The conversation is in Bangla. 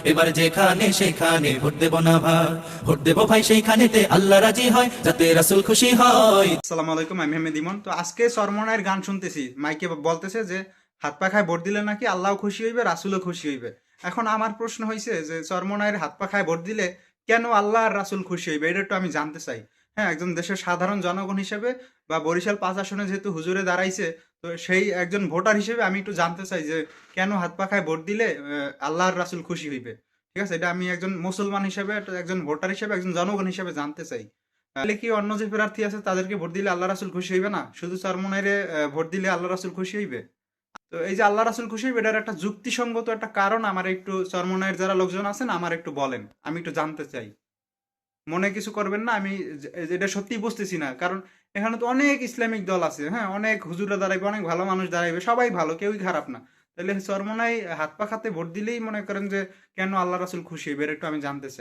এবার যেখানে সেখানে ভোট দেব না ভাই, ভোট দেব ভাই সেইখানেতে আল্লাহ রাজি হয়, যাতে রাসূল খুশি হয়। আসসালামু আলাইকুম, আমি মেহমেদ ইমন। তো আজকে চরমনায়ের গান শুনতেছি, মাইকে বলতেছে যে হাত পা খায় ভোট দিলে নাকি আল্লাহ খুশি হইবে, রাসূলও খুশি হইবে। এখন আমার প্রশ্ন হয়েছে যে চরমনায়ের হাত পা খায় ভোট দিলে কেন আল্লাহ আর রাসূল খুশি হইবে, এটা একটু আমি জানতে চাই। হ্যাঁ, একজন দেশের সাধারণ জনগণ হিসেবে বা বরিশাল ৫ আসনে যেহেতু হুজুরে দাঁড়াইছে, তো সেই একজন ভোটার হিসেবে আমি একটু জানতে চাই যে কেন হাত পা খায় ভোট দিলে আল্লাহ আর রাসূল খুশি হইবে। ঠিক আছে, এটা আমি একজন মুসলমান হিসেবে, একজন ভোটার হিসেবে, একজন জনগণ হিসেবে জানতে চাই। তাহলে কি অন্য যে প্রার্থী আছে তাদেরকে ভোট দিলে আল্লাহ রাসুল খুশি হইবে না? শুধু চরমনাইরে ভোট দিলে আল্লাহ রাসুল খুশি হইবে? তো এই যে আল্লাহ রাসুল খুশি হইবে, এটার একটা যুক্তিসঙ্গত একটা কারণ আমার একটু চরমনাইয়ের যারা লোকজন আছেন আমার একটু বলেন, আমি একটু জানতে চাই। মনে কিছু করবেন না, আমি এটা সত্যি বুঝতেছি না, কারণ এখানে তো অনেক ইসলামিক দল আছে, হ্যাঁ, অনেক হুজুরা দাঁড়াইবে, অনেক ভালো মানুষ দাঁড়াইবে, সবাই ভালো, কেউই খারাপ না। তাহলে চরমনাই হাত পা খাতে ভোট দিলেই মনে করেন যে কেন আল্লাহ রাসুল খুশি হইবে, এটা একটু আমি জানতে চাই।